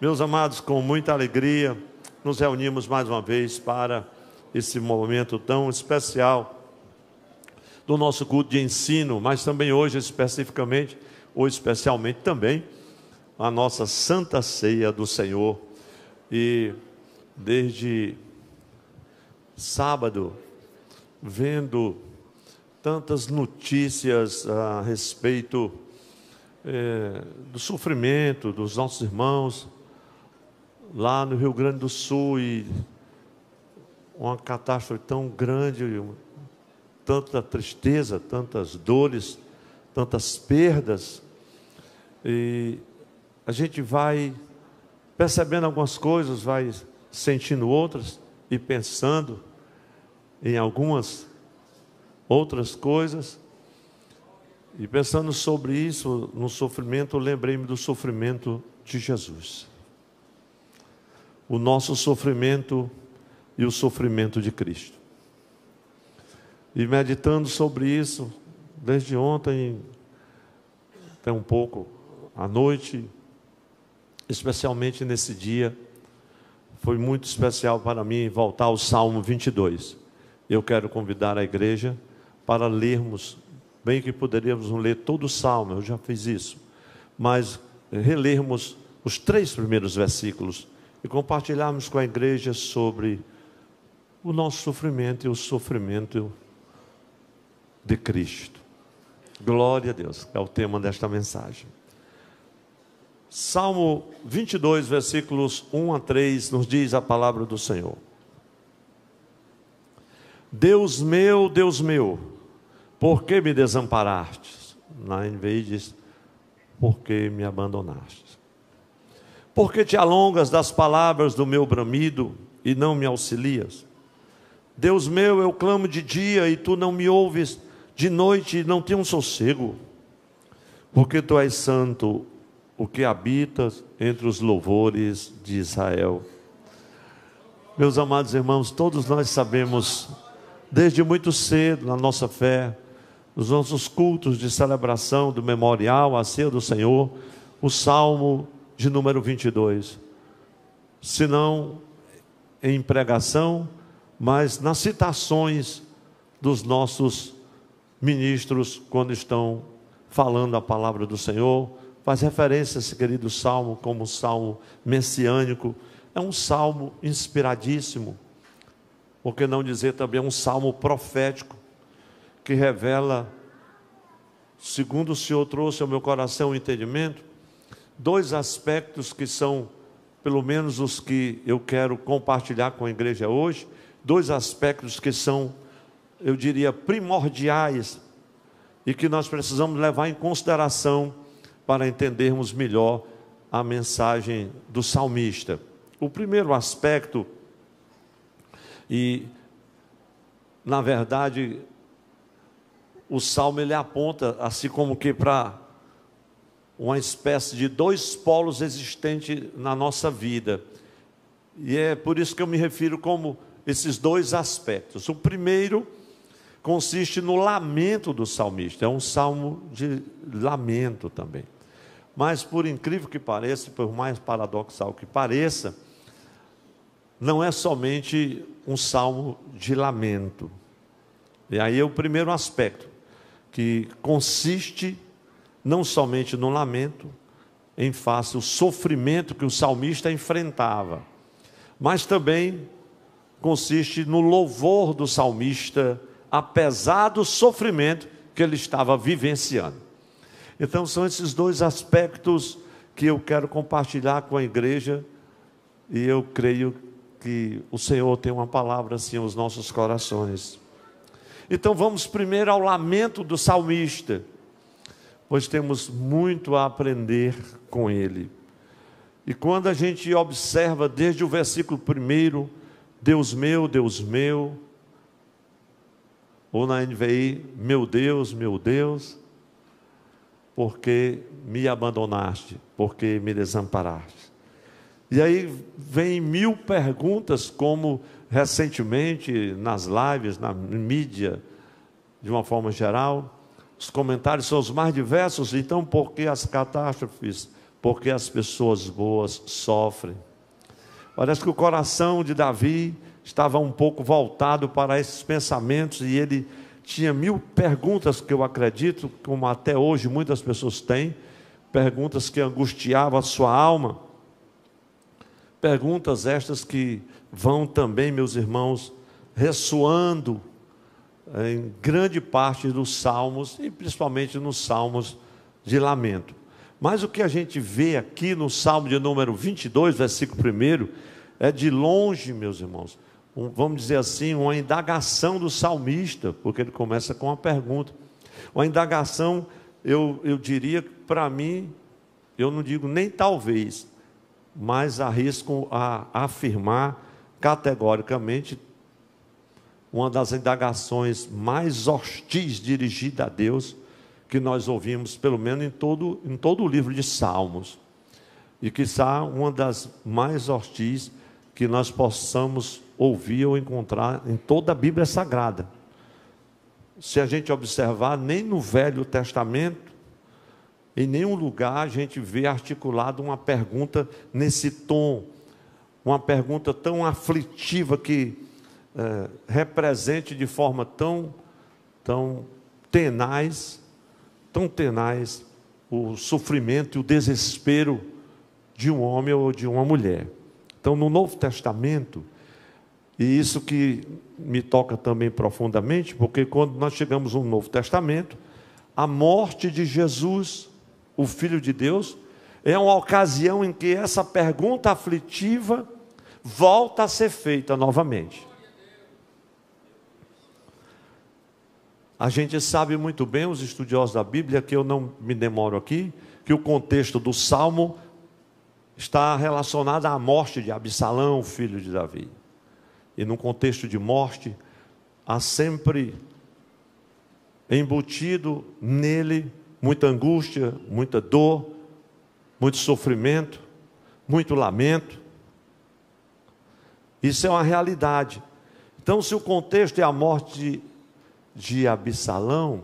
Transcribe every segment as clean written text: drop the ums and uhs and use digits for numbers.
Meus amados, com muita alegria, nos reunimos mais uma vez para esse momento tão especial do nosso culto de ensino, mas também hoje especificamente, ou especialmente também, a nossa Santa Ceia do Senhor. E desde sábado, vendo tantas notícias a respeito do sofrimento dos nossos irmãos lá no Rio Grande do Sul, e uma catástrofe tão grande, tanta tristeza, tantas dores, tantas perdas, e a gente vai percebendo algumas coisas, vai sentindo outras e pensando em algumas outras coisas, e pensando sobre isso, no sofrimento, eu lembrei-me do sofrimento de Jesus, o nosso sofrimento e o sofrimento de Cristo. E meditando sobre isso, desde ontem, até um pouco à noite, especialmente nesse dia, foi muito especial para mim voltar ao Salmo 22. Eu quero convidar a igreja para lermos, bem que poderíamos ler todo o Salmo, eu já fiz isso, mas relermos os 3 primeiros versículos e compartilharmos com a igreja sobre o nosso sofrimento e o sofrimento de Cristo. Glória a Deus, é o tema desta mensagem. Salmo 22, versículos 1 a 3, nos diz a palavra do Senhor: Deus meu, por que me desamparaste? Na NVI diz: por que me abandonaste? Por que te alongas das palavras do meu bramido e não me auxilias? Deus meu, eu clamo de dia e tu não me ouves, de noite não tenho um sossego. Porque tu és santo, o que habitas entre os louvores de Israel. Meus amados irmãos, todos nós sabemos, desde muito cedo na nossa fé, nos nossos cultos de celebração do memorial, a ceia do Senhor, o Salmo de número 22, se não em pregação, mas nas citações dos nossos ministros, quando estão falando a palavra do Senhor, faz referência a esse querido salmo como um salmo messiânico. É um salmo inspiradíssimo, por que não dizer também um salmo profético, que revela, segundo o Senhor trouxe ao meu coração o entendimento, 2 aspectos que são, pelo menos os que eu quero compartilhar com a igreja hoje, 2 aspectos que são, eu diria, primordiais, e que nós precisamos levar em consideração para entendermos melhor a mensagem do salmista. O primeiro aspecto, e na verdade o salmo ele aponta assim como que para uma espécie de 2 polos existentes na nossa vida, e é por isso que eu me refiro como esses 2 aspectos. O primeiro consiste no lamento do salmista, é um salmo de lamento também, mas por incrível que pareça, por mais paradoxal que pareça, não é somente um salmo de lamento. E aí é o primeiro aspecto, que consiste não somente no lamento, em face ao sofrimento que o salmista enfrentava, mas também consiste no louvor do salmista, apesar do sofrimento que ele estava vivenciando. Então são esses 2 aspectos que eu quero compartilhar com a igreja, e eu creio que o Senhor tem uma palavra assim aos nossos corações. Então vamos primeiro ao lamento do salmista, pois temos muito a aprender com ele. E quando a gente observa desde o versículo 1, Deus meu, ou na NVI, meu Deus, por que me abandonaste, por que me desamparaste? E aí vem 1000 perguntas, como recentemente nas lives, na mídia, de uma forma geral, os comentários são os mais diversos. Então, por que as catástrofes? porque as pessoas boas sofrem. Parece que o coração de Davi estava um pouco voltado para esses pensamentos, e ele tinha 1000 perguntas, que eu acredito, como até hoje muitas pessoas têm, perguntas que angustiavam a sua alma, perguntas estas que vão também, meus irmãos, ressoando em grande parte dos salmos, e principalmente nos salmos de lamento. Mas o que a gente vê aqui no Salmo de número 22, versículo 1, é de longe, meus irmãos, vamos dizer assim, uma indagação do salmista, porque ele começa com uma pergunta. Uma indagação, eu diria, para mim, eu não digo nem talvez, mas arrisco a afirmar categoricamente, uma das indagações mais hostis dirigida a Deus, que nós ouvimos, pelo menos em todo o livro de Salmos, e quiçá uma das mais hostis que nós possamos ouvir ou encontrar em toda a Bíblia Sagrada. Se a gente observar, nem no Velho Testamento, em nenhum lugar a gente vê articulado uma pergunta nesse tom, uma pergunta tão aflitiva que represente de forma tão tenaz o sofrimento e o desespero de um homem ou de uma mulher. Então, no Novo Testamento, e isso que me toca também profundamente, porque quando nós chegamos no Novo Testamento, a morte de Jesus, o Filho de Deus, é uma ocasião em que essa pergunta aflitiva volta a ser feita novamente. A gente sabe muito bem, os estudiosos da Bíblia, que eu não me demoro aqui, que o contexto do Salmo está relacionado à morte de Absalão, filho de Davi. E no contexto de morte, há sempre embutido nele muita angústia, muita dor, muito sofrimento, muito lamento. Isso é uma realidade. Então, se o contexto é a morte de Absalão,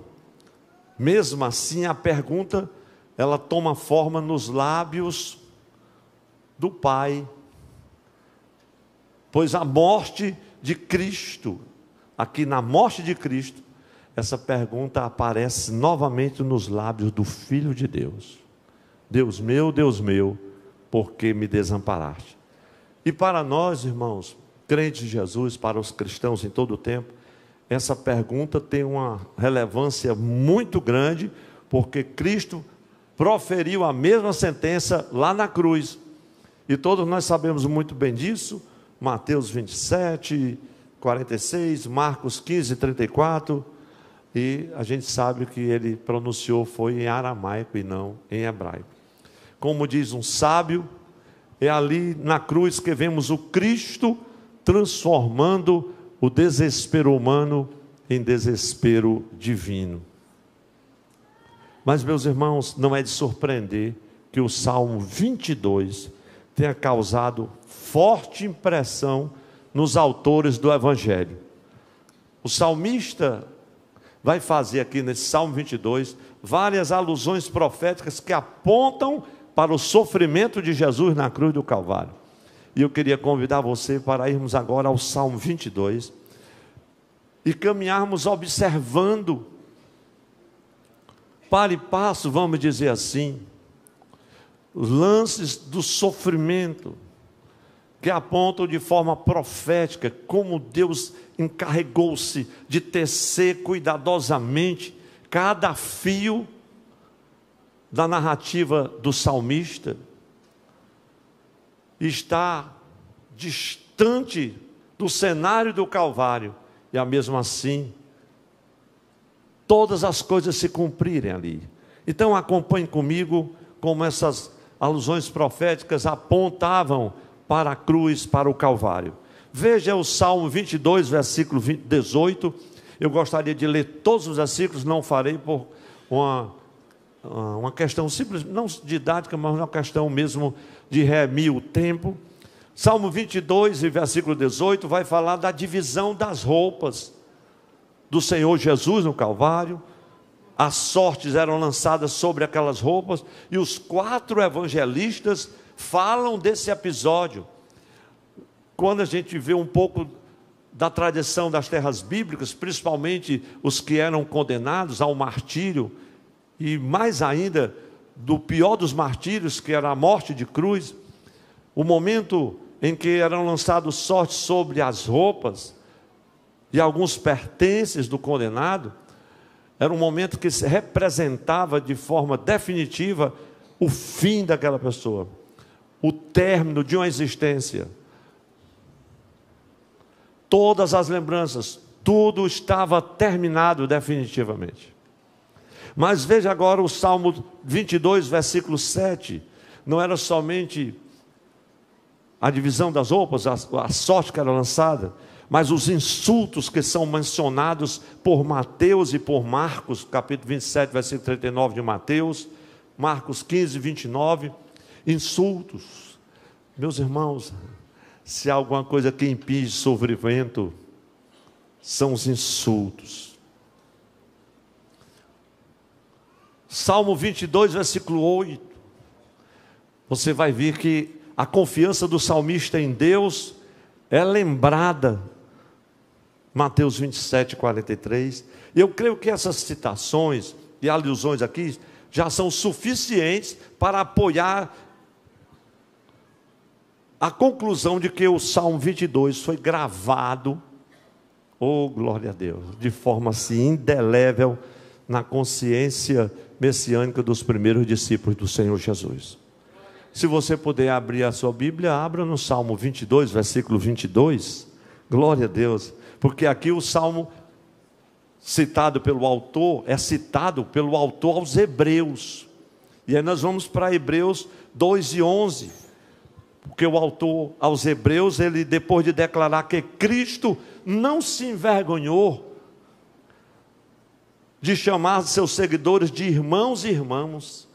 mesmo assim a pergunta, ela toma forma nos lábios do pai, pois a morte de Cristo, aqui na morte de Cristo, essa pergunta aparece novamente nos lábios do Filho de Deus: Deus meu, por que me desamparaste? E para nós, irmãos, crentes de Jesus, para os cristãos em todo o tempo, essa pergunta tem uma relevância muito grande, porque Cristo proferiu a mesma sentença lá na cruz, e todos nós sabemos muito bem disso. Mateus 27, 46, Marcos 15, 34, e a gente sabe que ele pronunciou foi em aramaico e não em hebraico. Como diz um sábio, é ali na cruz que vemos o Cristo transformando o desespero humano em desespero divino. Mas, meus irmãos, não é de surpreender que o Salmo 22 tenha causado forte impressão nos autores do Evangelho. O salmista vai fazer aqui nesse Salmo 22 várias alusões proféticas que apontam para o sofrimento de Jesus na cruz do Calvário. E eu queria convidar você para irmos agora ao Salmo 22 e caminharmos observando, para e passo, vamos dizer assim, os lances do sofrimento, que apontam de forma profética como Deus encarregou-se de tecer cuidadosamente cada fio da narrativa do salmista. Está distante do cenário do Calvário, e mesmo assim, todas as coisas se cumprirem ali. Então acompanhe comigo como essas alusões proféticas apontavam para a cruz, para o Calvário. Veja o Salmo 22, versículo 18. Eu gostaria de ler todos os versículos, não farei por uma questão simples, não didática, mas uma questão mesmo de remir o tempo. Salmo 22, versículo 18, vai falar da divisão das roupas do Senhor Jesus no Calvário, as sortes eram lançadas sobre aquelas roupas, e os 4 evangelistas falam desse episódio. Quando a gente vê um pouco da tradição das terras bíblicas, principalmente os que eram condenados ao martírio, e mais ainda do pior dos martírios, que era a morte de cruz, o momento em que eram lançados sortes sobre as roupas e alguns pertences do condenado, era um momento que representava de forma definitiva o fim daquela pessoa, o término de uma existência. Todas as lembranças, tudo estava terminado definitivamente. Mas veja agora o Salmo 22, versículo 7, não era somente a divisão das roupas, a sorte que era lançada, mas os insultos que são mencionados por Mateus e por Marcos, capítulo 27, versículo 39 de Mateus, Marcos 15, 29, insultos. Meus irmãos, se há alguma coisa que impede sofrimento, são os insultos. Salmo 22, versículo 8, você vai ver que a confiança do salmista em Deus é lembrada. Mateus 27, 43. Eu creio que essas citações e alusões aqui já são suficientes para apoiar a conclusão de que o Salmo 22 foi gravado, oh glória a Deus, de forma assim indelével na consciência messiânica dos primeiros discípulos do Senhor Jesus. Se você puder abrir a sua Bíblia, abra no Salmo 22, versículo 22, glória a Deus, porque aqui o Salmo citado pelo autor, é citado pelo autor aos Hebreus, e aí nós vamos para Hebreus 2 e 11, porque o autor aos Hebreus, ele depois de declarar que Cristo não se envergonhou de chamar seus seguidores de irmãos e irmãs,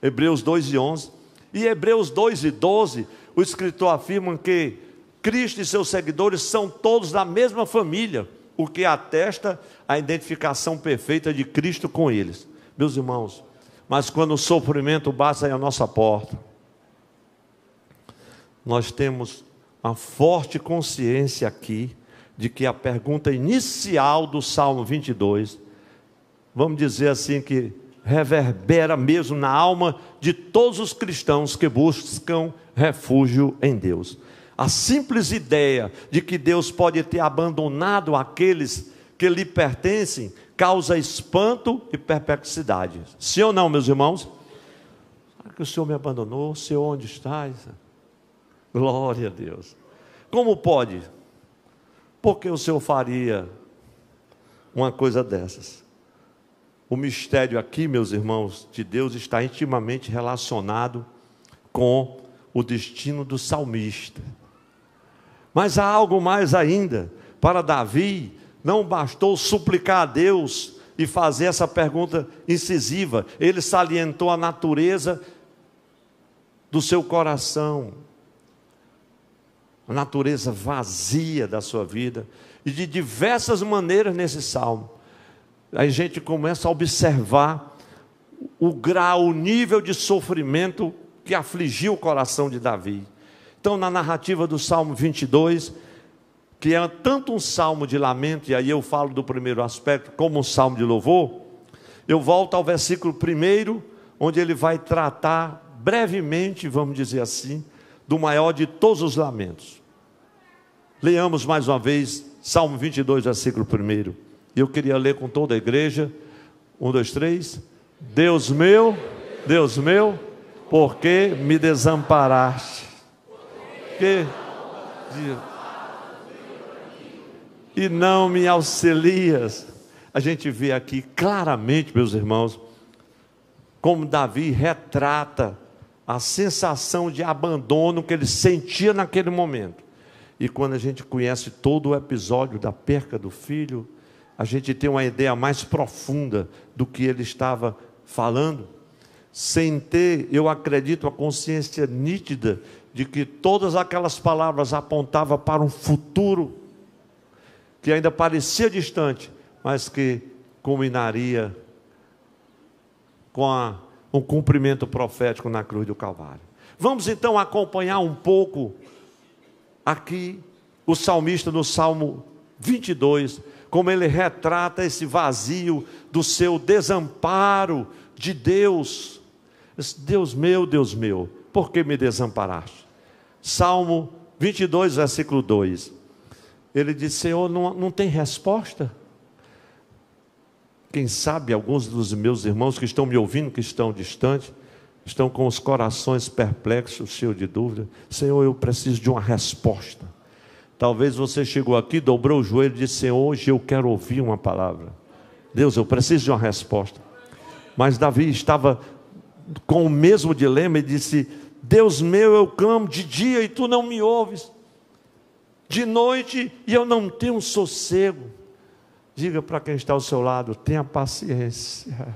Hebreus 2 e 11, e Hebreus 2 e 12, o escritor afirma que Cristo e seus seguidores são todos da mesma família, o que atesta a identificação perfeita de Cristo com eles. Meus irmãos, mas quando o sofrimento bate à nossa porta, nós temos uma forte consciência aqui, de que a pergunta inicial do Salmo 22, vamos dizer assim, que reverbera mesmo na alma de todos os cristãos que buscam refúgio em Deus. A simples ideia de que Deus pode ter abandonado aqueles que lhe pertencem, causa espanto e perplexidade. Sim ou não, meus irmãos? Será que o Senhor me abandonou? Senhor, onde estás? Glória a Deus. Como pode? Por que o Senhor faria uma coisa dessas? O mistério aqui, meus irmãos, de Deus está intimamente relacionado com o destino do salmista. Mas há algo mais ainda. Para Davi, não bastou suplicar a Deus e fazer essa pergunta incisiva. Ele salientou a natureza do seu coração, a natureza vazia da sua vida, e de diversas maneiras nesse salmo a gente começa a observar o grau, o nível de sofrimento que afligiu o coração de Davi. Então, na narrativa do Salmo 22, que é tanto um salmo de lamento, e aí eu falo do primeiro aspecto, como um salmo de louvor, eu volto ao versículo 1, onde ele vai tratar brevemente, vamos dizer assim, do maior de todos os lamentos. Leamos mais uma vez, Salmo 22, versículo 1. Eu queria ler com toda a igreja. 1, 2, 3. Deus meu, por que me desamparaste? E não me auxilias. A gente vê aqui claramente, meus irmãos, como Davi retrata a sensação de abandono que ele sentia naquele momento. E quando a gente conhece todo o episódio da perca do filho, a gente tem uma ideia mais profunda do que ele estava falando, sem ter, eu acredito, a consciência nítida de que todas aquelas palavras apontavam para um futuro que ainda parecia distante, mas que culminaria com um cumprimento profético na cruz do Calvário. Vamos então acompanhar um pouco aqui o salmista no Salmo 22, como ele retrata esse vazio do seu desamparo de Deus. Deus meu, por que me desamparaste? Salmo 22, versículo 2. Ele diz: Senhor, não tem resposta? Quem sabe alguns dos meus irmãos que estão me ouvindo, que estão distantes, estão com os corações perplexos, cheios de dúvida. Senhor, eu preciso de uma resposta. Talvez você chegou aqui, dobrou o joelho e disse: Senhor, hoje eu quero ouvir uma palavra. Deus, eu preciso de uma resposta. Mas Davi estava com o mesmo dilema e disse: Deus meu, eu clamo de dia e tu não me ouves, de noite e eu não tenho sossego. Diga para quem está ao seu lado: tenha paciência.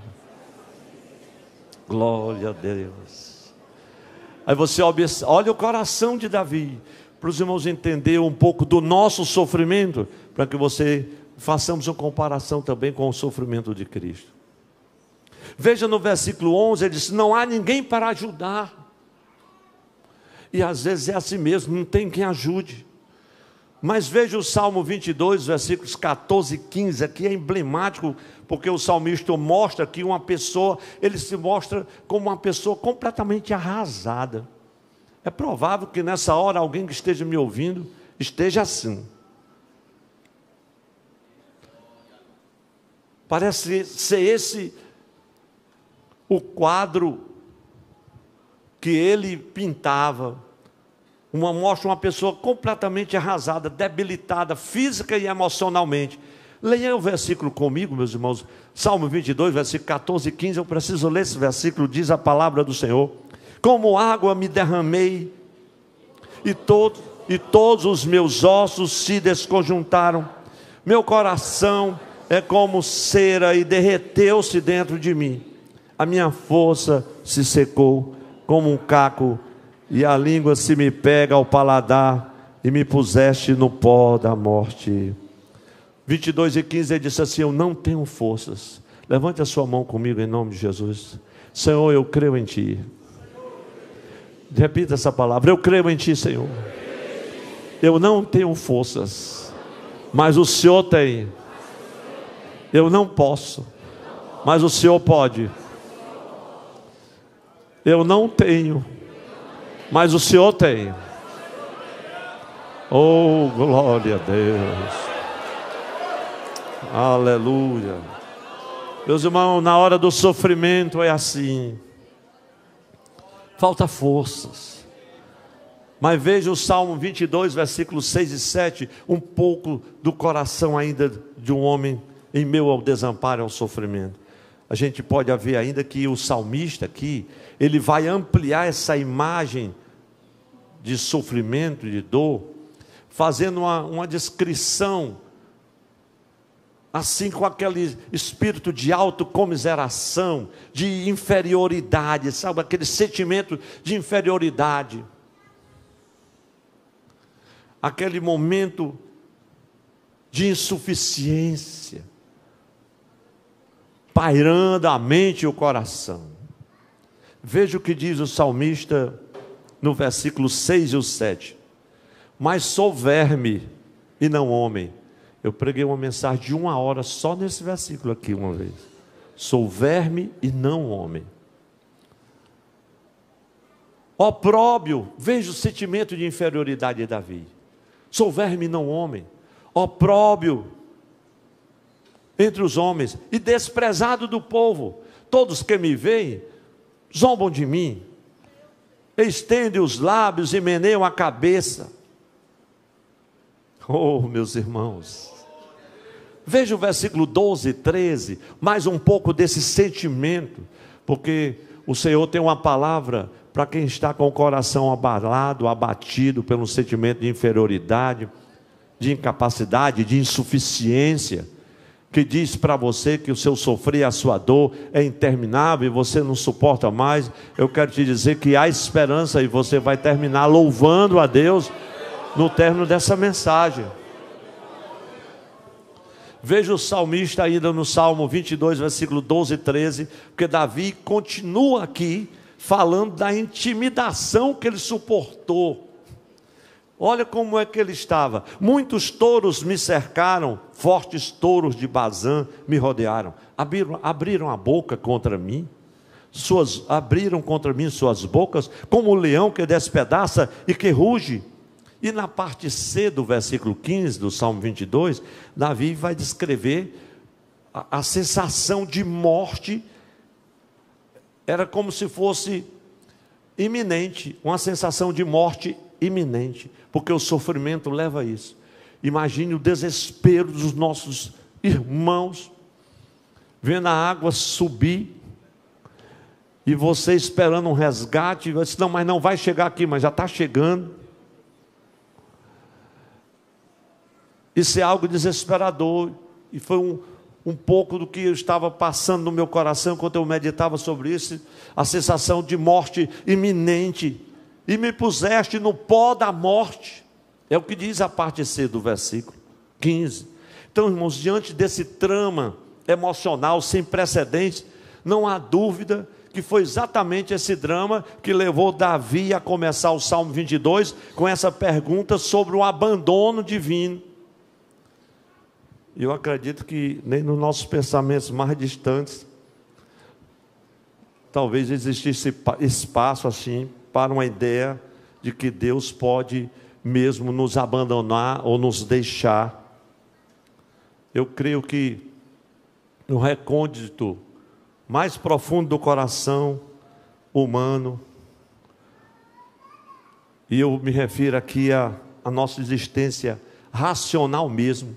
Glória a Deus. Aí você olha o coração de Davi, para os irmãos entenderem um pouco do nosso sofrimento, para que façamos uma comparação também com o sofrimento de Cristo. Veja no versículo 11, ele diz: não há ninguém para ajudar. E às vezes é assim mesmo, não tem quem ajude. Mas veja o Salmo 22, versículos 14 e 15, aqui é emblemático, porque o salmista mostra que uma pessoa, ele se mostra como uma pessoa completamente arrasada. É provável que nessa hora alguém que esteja me ouvindo esteja assim. Parece ser esse o quadro que ele pintava. Mostra uma pessoa completamente arrasada, debilitada, física e emocionalmente. Leia o versículo comigo, meus irmãos. Salmo 22, versículo 14 e 15. Eu preciso ler esse versículo. Diz a palavra do Senhor: como água me derramei, e todos os meus ossos se desconjuntaram. Meu coração é como cera e derreteu-se dentro de mim. A minha força se secou como um caco, e a língua se me pega ao paladar, e me puseste no pó da morte. 22 e 15, ele disse assim: eu não tenho forças. Levante a sua mão comigo em nome de Jesus. Senhor, eu creio em Ti. Repita essa palavra: eu creio em Ti, Senhor. Eu não tenho forças, mas o Senhor tem. Eu não posso, mas o Senhor pode. Eu não tenho, mas o Senhor tem. Oh, glória a Deus. Aleluia. Meus irmãos, na hora do sofrimento é assim. Falta forças. Mas veja o Salmo 22, versículos 6 e 7. Um pouco do coração ainda de um homem em meio ao desamparo e ao sofrimento. A gente pode ver ainda que o salmista aqui, ele vai ampliar essa imagem de sofrimento, de dor, fazendo uma descrição, assim, com aquele espírito de autocomiseração, de inferioridade, sabe, aquele sentimento de inferioridade, aquele momento de insuficiência, pairando a mente e o coração. Veja o que diz o salmista no versículo 6 e o 7. Mas sou verme e não homem. Eu preguei uma mensagem de 1 hora só nesse versículo aqui uma vez. Sou verme e não homem. Opróbio, veja o sentimento de inferioridade de Davi. Sou verme e não homem. Opróbio entre os homens e desprezado do povo. Todos que me veem zombam de mim, estendem os lábios e meneiam a cabeça. Oh, meus irmãos, veja o versículo 12 e 13, mais um pouco desse sentimento, porque o Senhor tem uma palavra para quem está com o coração abalado, abatido pelo sentimento de inferioridade, de incapacidade, de insuficiência, que diz para você que o seu sofrer, a sua dor é interminável e você não suporta mais. Eu quero te dizer que há esperança e você vai terminar louvando a Deus no término dessa mensagem. Veja o salmista ainda no Salmo 22, versículo 12 e 13, porque Davi continua aqui falando da intimidação que ele suportou. Olha como é que ele estava: muitos touros me cercaram, fortes touros de Bazã me rodearam, abriram a boca contra mim, abriram contra mim suas bocas, como o leão que despedaça e que ruge. E na parte C do versículo 15 do Salmo 22, Davi vai descrever a sensação de morte. Era como se fosse iminente, uma sensação de morte iminente, porque o sofrimento leva a isso. Imagine o desespero dos nossos irmãos, vendo a água subir, e você esperando um resgate, eu disse, não, mas não vai chegar aqui, mas já está chegando. Isso é algo desesperador, e foi um pouco do que eu estava passando no meu coração, enquanto eu meditava sobre isso, a sensação de morte iminente. E me puseste no pó da morte, é o que diz a parte C do versículo 15. Então, irmãos, diante desse trama emocional sem precedentes, não há dúvida que foi exatamente esse drama que levou Davi a começar o Salmo 22 com essa pergunta sobre o abandono divino. Eu acredito que nem nos nossos pensamentos mais distantes talvez existisse espaço assim para uma ideia de que Deus pode mesmo nos abandonar ou nos deixar. Eu creio que no recôndito mais profundo do coração humano, e eu me refiro aqui à nossa existência racional mesmo,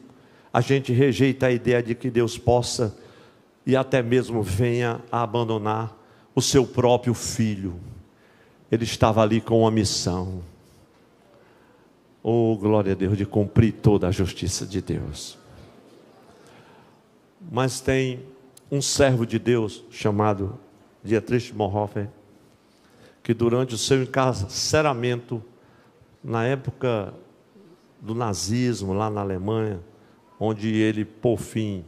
a gente rejeita a ideia de que Deus possa e até mesmo venha a abandonar o seu próprio filho. Ele estava ali com uma missão, oh glória a Deus, de cumprir toda a justiça de Deus. Mas tem um servo de Deus chamado Dietrich Bonhoeffer, que durante o seu encarceramento, na época do nazismo lá na Alemanha, onde ele por fim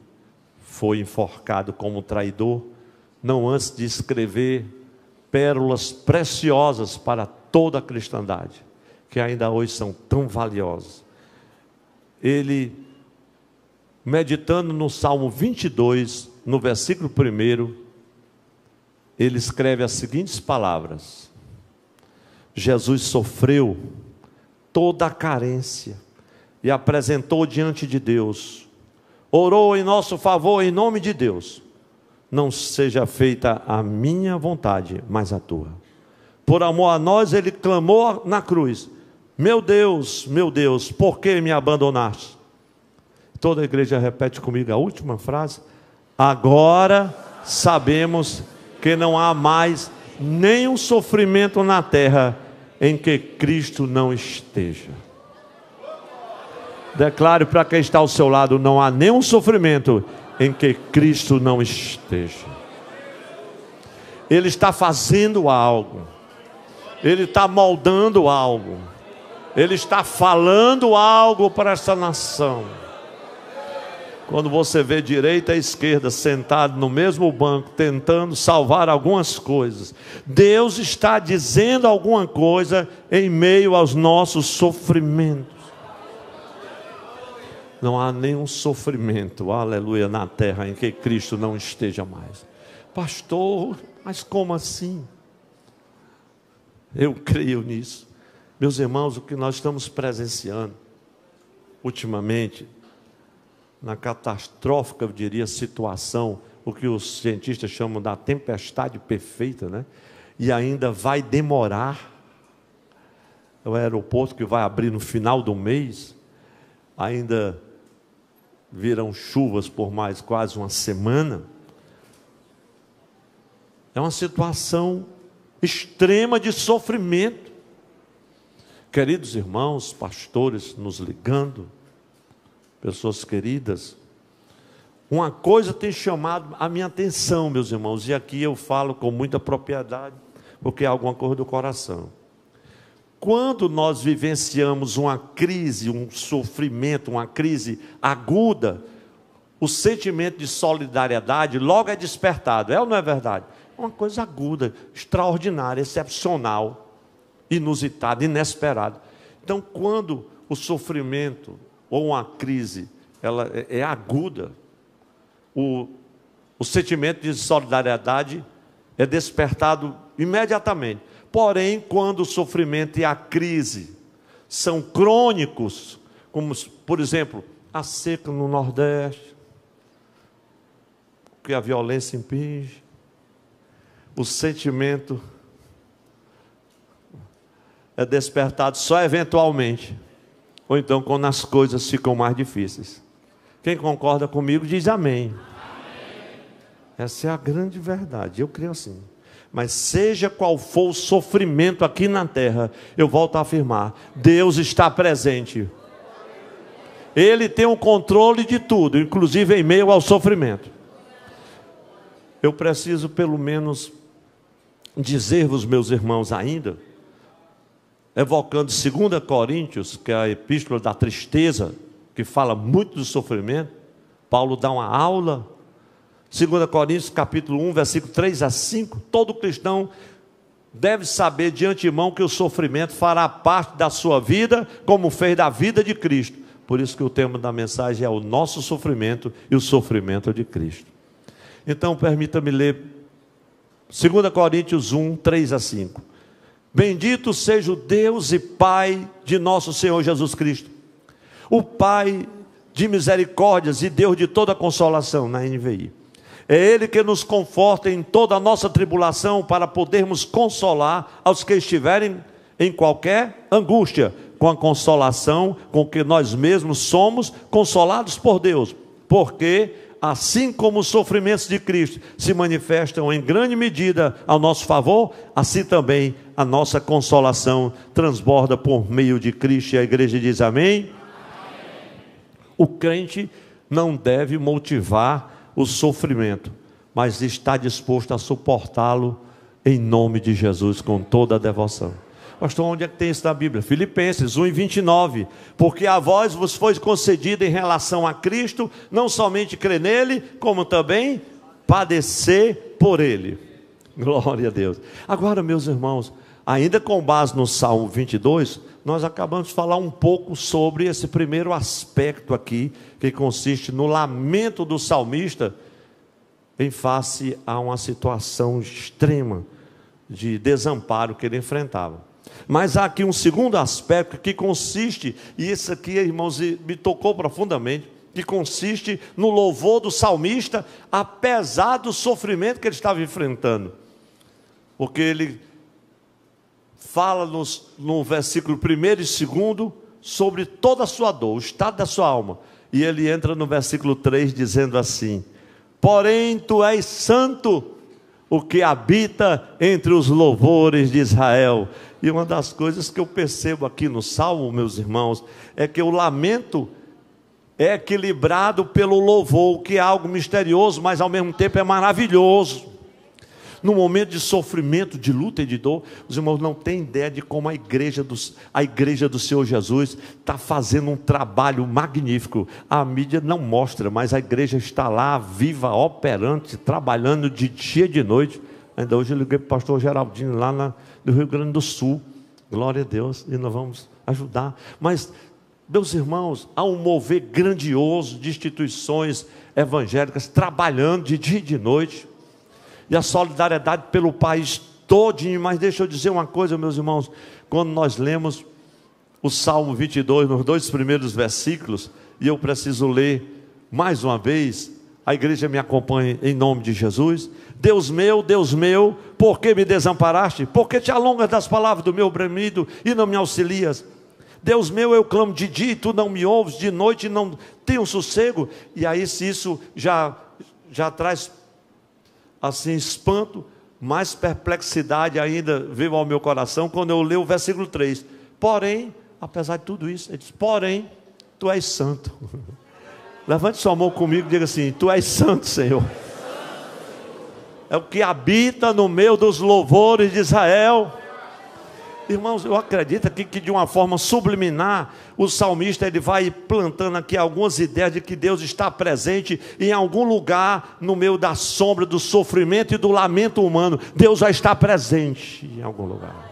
foi enforcado como traidor, não antes de escrever pérolas preciosas para toda a cristandade, que ainda hoje são tão valiosas. Ele, meditando no Salmo 22, no versículo 1, ele escreve as seguintes palavras: Jesus sofreu toda a carência e apresentou diante de Deus, orou em nosso favor em nome de Deus: não seja feita a minha vontade, mas a tua. Por amor a nós, ele clamou na cruz: meu Deus, por que me abandonaste? Toda a igreja repete comigo a última frase: agora sabemos que não há mais nenhum sofrimento na terra em que Cristo não esteja. Declare para quem está ao seu lado: não há nenhum sofrimento em que Cristo não esteja. Ele está fazendo algo, Ele está moldando algo, Ele está falando algo para essa nação. Quando você vê direita e esquerda sentado no mesmo banco, tentando salvar algumas coisas, Deus está dizendo alguma coisa em meio aos nossos sofrimentos. Não há nenhum sofrimento, aleluia, na terra em que Cristo não esteja mais. Pastor, mas como assim? Eu creio nisso. Meus irmãos, o que nós estamos presenciando ultimamente, na catastrófica, eu diria, situação, o que os cientistas chamam da tempestade perfeita, né? E ainda vai demorar. O aeroporto que vai abrir no final do mês, ainda virão chuvas por mais quase uma semana. É uma situação extrema de sofrimento. Queridos irmãos, pastores nos ligando, pessoas queridas, uma coisa tem chamado a minha atenção, meus irmãos, e aqui eu falo com muita propriedade, porque é alguma coisa do coração. Quando nós vivenciamos uma crise, um sofrimento, uma crise aguda, o sentimento de solidariedade logo é despertado, é ou não é verdade? É uma coisa aguda, extraordinária, excepcional, inusitada, inesperada. Então, quando o sofrimento ou uma crise ela é aguda, o sentimento de solidariedade é despertado imediatamente. Porém, quando o sofrimento e a crise são crônicos, como, por exemplo, a seca no Nordeste, que a violência impinge, o sentimento é despertado só eventualmente, ou então quando as coisas ficam mais difíceis. Quem concorda comigo diz amém. Essa é a grande verdade, eu creio assim. Mas seja qual for o sofrimento aqui na terra, eu volto a afirmar, Deus está presente. Ele tem o controle de tudo, inclusive em meio ao sofrimento. Eu preciso pelo menos dizer-vos, meus irmãos, ainda, evocando 2 Coríntios, que é a epístola da tristeza, que fala muito do sofrimento. Paulo dá uma aula. 2 Coríntios capítulo 1, versículo 3 a 5, todo cristão deve saber de antemão que o sofrimento fará parte da sua vida, como fez da vida de Cristo. Por isso que o tema da mensagem é o nosso sofrimento e o sofrimento de Cristo. Então permita-me ler 2 Coríntios 1, 3 a 5. Bendito seja o Deus e Pai de nosso Senhor Jesus Cristo, o Pai de misericórdias e Deus de toda consolação, na NVI. É Ele que nos conforta em toda a nossa tribulação, para podermos consolar aos que estiverem em qualquer angústia, com a consolação com que nós mesmos somos consolados por Deus. Porque assim como os sofrimentos de Cristo se manifestam em grande medida ao nosso favor, assim também a nossa consolação transborda por meio de Cristo. E a igreja diz amém? O crente não deve motivar o sofrimento, mas está disposto a suportá-lo em nome de Jesus, com toda a devoção. Pastor, onde é que tem isso na Bíblia? Filipenses 1:29, porque a vós vos foi concedido em relação a Cristo, não somente crer nele, como também padecer por ele. Glória a Deus. Agora, meus irmãos, ainda com base no Salmo 22, nós acabamos de falar um pouco sobre esse primeiro aspecto aqui, que consiste no lamento do salmista em face a uma situação extrema de desamparo que ele enfrentava. Mas há aqui um segundo aspecto que consiste, e isso aqui, irmãos, me tocou profundamente, que consiste no louvor do salmista, apesar do sofrimento que ele estava enfrentando. Porque ele fala no versículo 1 e 2 sobre toda a sua dor, o estado da sua alma. E ele entra no versículo 3 dizendo assim: porém tu és santo, o que habita entre os louvores de Israel. E uma das coisas que eu percebo aqui no Salmo, meus irmãos, é que o lamento é equilibrado pelo louvor, que é algo misterioso, mas ao mesmo tempo é maravilhoso. No momento de sofrimento, de luta e de dor, os irmãos não têm ideia de como a igreja do Senhor Jesus está fazendo um trabalho magnífico. A mídia não mostra, mas a igreja está lá, viva, operante, trabalhando de dia e de noite. Ainda hoje eu liguei para o pastor Geraldinho lá no Rio Grande do Sul. Glória a Deus, e nós vamos ajudar. Mas, meus irmãos, há um mover grandioso de instituições evangélicas trabalhando de dia e de noite. E a solidariedade pelo país todinho. Mas deixa eu dizer uma coisa, meus irmãos, quando nós lemos o Salmo 22, nos 2 primeiros versículos, e eu preciso ler mais uma vez, a igreja me acompanha em nome de Jesus. Deus meu, por que me desamparaste? Por que te alongas das palavras do meu bramido e não me auxilias? Deus meu, eu clamo de dia e tu não me ouves, de noite não tenho sossego. E aí, se isso já traz assim espanto, mais perplexidade ainda veio ao meu coração quando eu leio o versículo 3. Porém, apesar de tudo isso, ele diz: porém, tu és santo. Levante sua mão comigo e diga assim: tu és santo, Senhor. É o que habita no meio dos louvores de Israel. Irmãos, eu acredito aqui que de uma forma subliminar, o salmista ele vai plantando aqui algumas ideias de que Deus está presente em algum lugar no meio da sombra, do sofrimento e do lamento humano. Deus já está presente em algum lugar.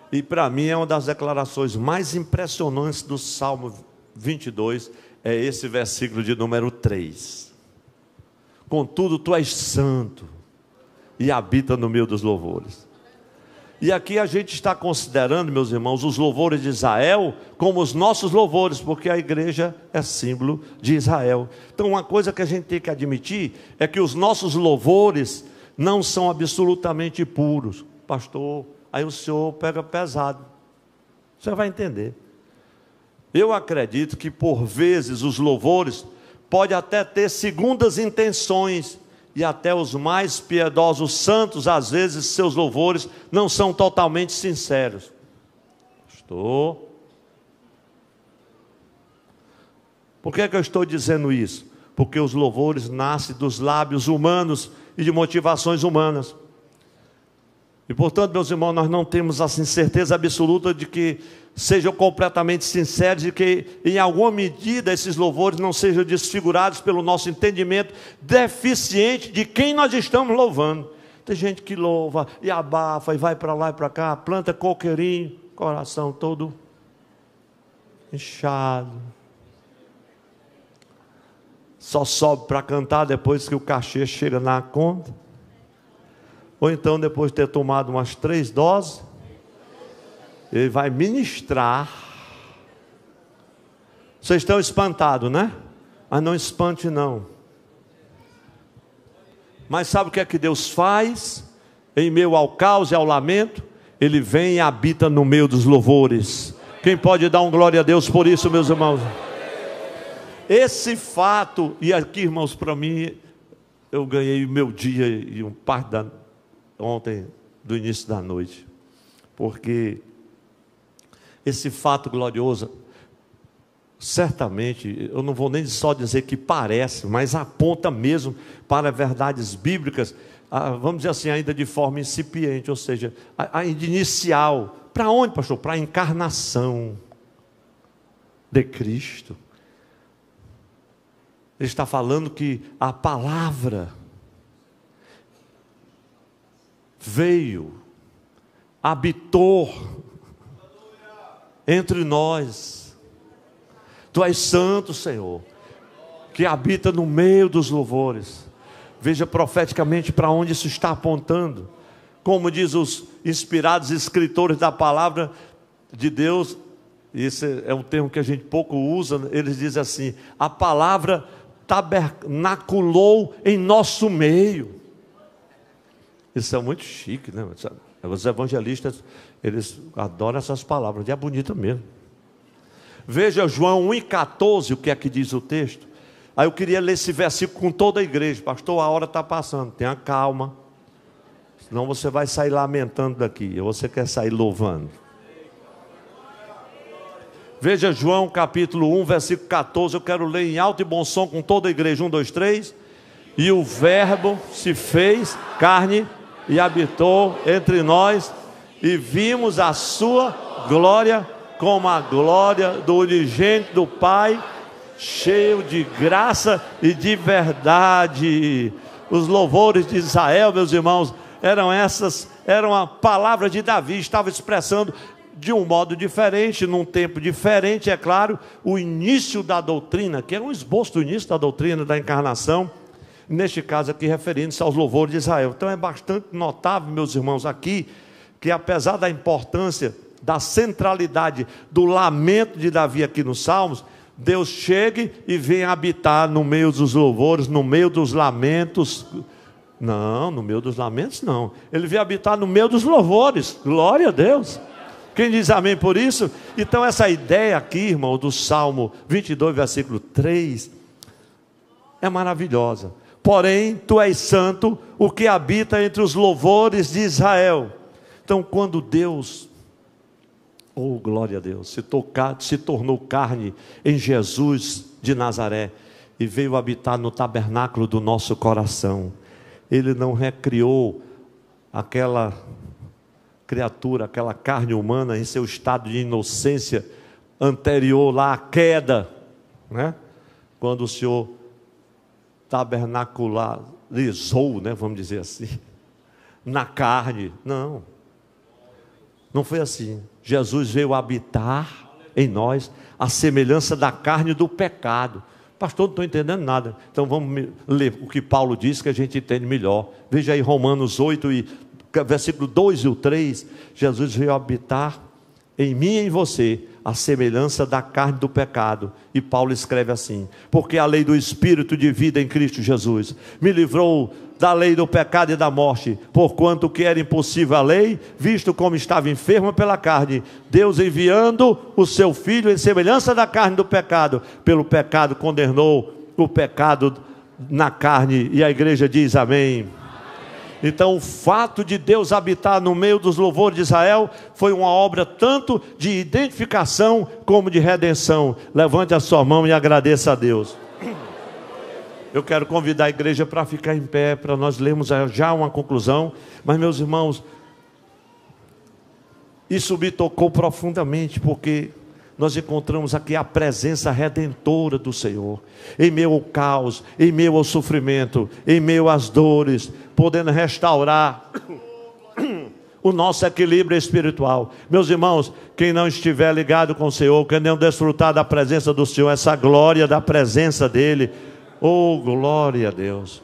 E para mim é uma das declarações mais impressionantes do Salmo 22, é esse versículo de número 3. Contudo, tu és santo e habita no meio dos louvores. E aqui a gente está considerando, meus irmãos, os louvores de Israel como os nossos louvores, porque a igreja é símbolo de Israel. Então uma coisa que a gente tem que admitir é que os nossos louvores não são absolutamente puros. Pastor, aí o senhor pega pesado. Você vai entender. Eu acredito que por vezes os louvores podem até ter segundas intenções, e até os mais piedosos santos, às vezes seus louvores não são totalmente sinceros. Por que eu estou dizendo isso? Porque os louvores nascem dos lábios humanos e de motivações humanas. E portanto, meus irmãos, nós não temos assim certeza absoluta de que sejam completamente sinceros e que em alguma medida esses louvores não sejam desfigurados pelo nosso entendimento deficiente de quem nós estamos louvando. Tem gente que louva e abafa e vai para lá e para cá, planta coqueirinho, coração todo inchado, só sobe para cantar depois que o cachê chega na conta, ou então depois de ter tomado umas 3 doses, ele vai ministrar. Vocês estão espantados, né? Mas não espante não. Mas sabe o que é que Deus faz? Em meio ao caos e ao lamento, Ele vem e habita no meio dos louvores. Quem pode dar um glória a Deus por isso, meus irmãos? Esse fato, e aqui, irmãos, para mim, eu ganhei o meu dia e um parte da ontem, do início da noite, porque esse fato glorioso, certamente, eu não vou nem só dizer que parece, mas aponta mesmo para verdades bíblicas, vamos dizer assim, ainda de forma incipiente, ou seja, ainda inicial. Para onde, pastor? Para a encarnação de Cristo. Ele está falando que a palavra veio, habitou entre nós. Tu és santo, Senhor, que habita no meio dos louvores. Veja profeticamente para onde isso está apontando. Como diz os inspirados escritores da palavra de Deus, esse é um termo que a gente pouco usa, eles dizem assim: a palavra tabernaculou em nosso meio. Isso é muito chique, né? Os evangelistas, eles adoram essas palavras, e é bonita mesmo. Veja João 1,14, o que é que diz o texto. Aí eu queria ler esse versículo com toda a igreja. Pastor, a hora está passando, tenha calma, senão você vai sair lamentando daqui, ou você quer sair louvando. Veja João capítulo 1, versículo 14, eu quero ler em alto e bom som com toda a igreja. 1, 2, 3. E o verbo se fez carne e habitou entre nós, e vimos a sua glória, como a glória do unigênito do Pai, cheio de graça e de verdade. Os louvores de Israel, meus irmãos, eram a palavra de Davi, estava expressando de um modo diferente, num tempo diferente, é claro, o início da doutrina, que é um esboço do início da doutrina da encarnação, neste caso aqui referindo-se aos louvores de Israel. Então é bastante notável, meus irmãos, aqui, que apesar da importância, da centralidade do lamento de Davi aqui nos Salmos, Deus chega e vem habitar no meio dos louvores, no meio dos lamentos. Não, no meio dos lamentos não, Ele vem habitar no meio dos louvores. Glória a Deus. Quem diz amém por isso? Então essa ideia aqui, irmão, do Salmo 22, versículo 3, é maravilhosa. Porém, tu és santo, o que habita entre os louvores de Israel. Então, quando Deus, oh glória a Deus, se tornou carne em Jesus de Nazaré e veio habitar no tabernáculo do nosso coração, Ele não recriou aquela criatura, aquela carne humana em seu estado de inocência anterior lá à queda, né? Quando o Senhor tabernacularizou, né? Vamos dizer assim, na carne. Não foi assim. Jesus veio habitar em nós a semelhança da carne do pecado. Pastor, não estou entendendo nada. Então vamos ler o que Paulo diz, que a gente entende melhor. Veja aí Romanos 8, versículo 2 e o 3. Jesus veio habitar em mim e em você a semelhança da carne do pecado. E Paulo escreve assim: porque a lei do Espírito de vida em Cristo Jesus me livrou da lei do pecado e da morte, porquanto que era impossível a lei, visto como estava enfermo pela carne, Deus enviando o seu Filho em semelhança da carne do pecado, pelo pecado condenou o pecado na carne. E a igreja diz amém. Então o fato de Deus habitar no meio dos louvores de Israel foi uma obra tanto de identificação como de redenção. Levante a sua mão e agradeça a Deus. Eu quero convidar a igreja para ficar em pé, para nós lermos já uma conclusão. Mas, meus irmãos, isso me tocou profundamente, porque nós encontramos aqui a presença redentora do Senhor, em meio ao caos, em meio ao sofrimento, em meio às dores, podendo restaurar o nosso equilíbrio espiritual. Meus irmãos, quem não estiver ligado com o Senhor, quem não desfrutar da presença do Senhor, essa glória da presença dEle, oh, glória a Deus.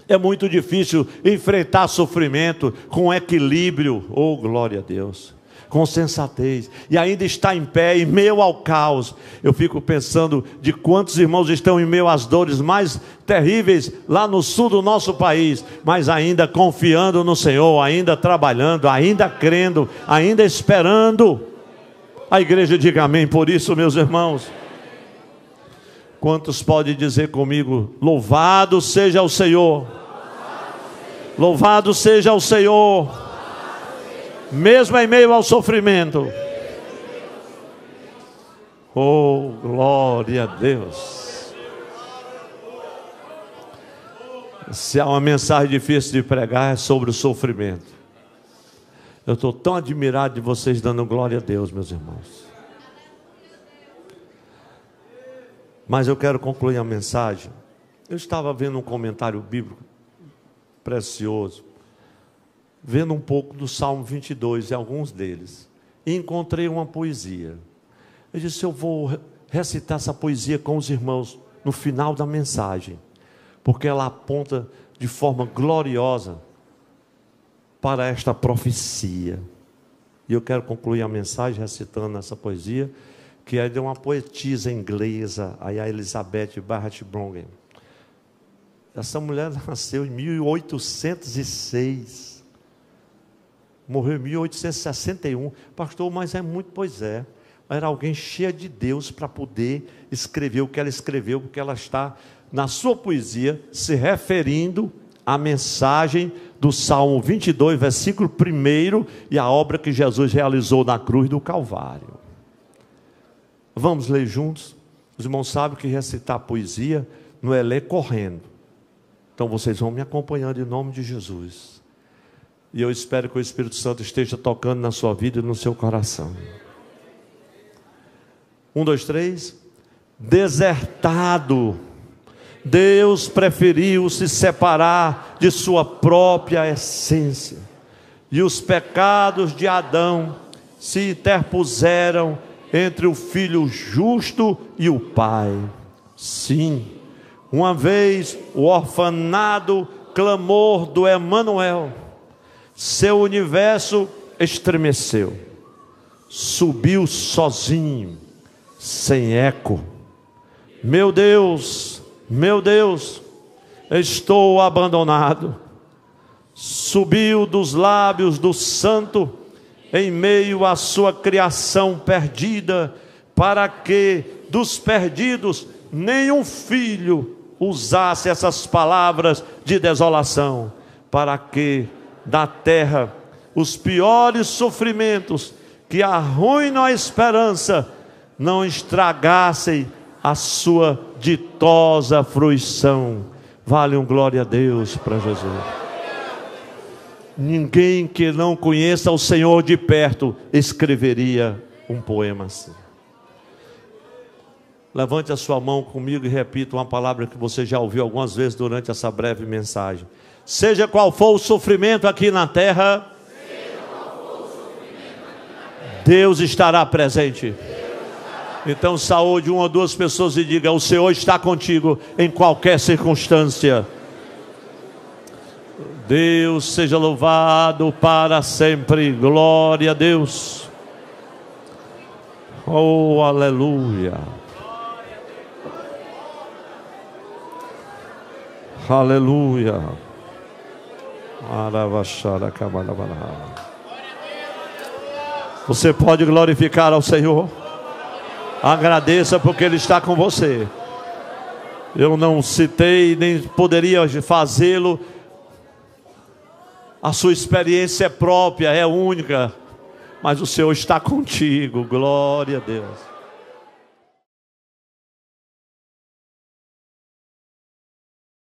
É muito difícil enfrentar sofrimento com equilíbrio, oh, glória a Deus, com sensatez, e ainda está em pé em meio ao caos. Eu fico pensando de quantos irmãos estão em meio às dores mais terríveis lá no sul do nosso país, mas ainda confiando no Senhor, ainda trabalhando, ainda crendo, ainda esperando. A igreja diga amém por isso, meus irmãos. Quantos podem dizer comigo: louvado seja o Senhor, louvado seja o Senhor, mesmo em meio ao sofrimento. Oh, glória a Deus. Se há uma mensagem difícil de pregar, é sobre o sofrimento. Eu estou tão admirado de vocês dando glória a Deus, meus irmãos. Mas eu quero concluir a mensagem. Eu estava vendo um comentário bíblico precioso, vendo um pouco do Salmo 22 e alguns deles, e encontrei uma poesia. Eu disse: eu vou recitar essa poesia com os irmãos no final da mensagem, porque ela aponta de forma gloriosa para esta profecia. E eu quero concluir a mensagem recitando essa poesia, que é de uma poetisa inglesa, a Elizabeth Barrett Browning. Essa mulher nasceu em 1806, morreu em 1861. Pastor, mas é muito, pois é. Era alguém cheia de Deus para poder escrever o que ela escreveu, porque ela está, na sua poesia, se referindo à mensagem do Salmo 22, versículo 1, e a obra que Jesus realizou na cruz do Calvário. Vamos ler juntos? Os irmãos sabem que recitar poesia não é ler correndo. Então vocês vão me acompanhando em nome de Jesus. E eu espero que o Espírito Santo esteja tocando na sua vida e no seu coração. 1, 2, 3. Desertado, Deus preferiu se separar de sua própria essência, e os pecados de Adão se interpuseram entre o filho justo e o pai. Sim, uma vez o orfanado clamor do Emanuel, seu universo estremeceu, subiu sozinho, sem eco. Meu Deus, estou abandonado. Subiu dos lábios do santo em meio à sua criação perdida, para que dos perdidos nenhum filho usasse essas palavras de desolação, para que da terra os piores sofrimentos que arruinam a esperança não estragassem a sua ditosa fruição. Vale um glória a Deus para Jesus. Ninguém que não conheça o Senhor de perto escreveria um poema assim. Levante a sua mão comigo e repita uma palavra que você já ouviu algumas vezes durante essa breve mensagem. Seja qual for o sofrimento aqui na terra, Deus estará presente. Então saúde uma ou duas pessoas e diga: o Senhor está contigo em qualquer circunstância. Deus seja louvado para sempre. Glória a Deus. Oh, aleluia. Aleluia. Você pode glorificar ao Senhor. Agradeça porque Ele está com você. Eu não citei, nem poderia fazê-lo. A sua experiência é própria, é única. Mas o Senhor está contigo. Glória a Deus.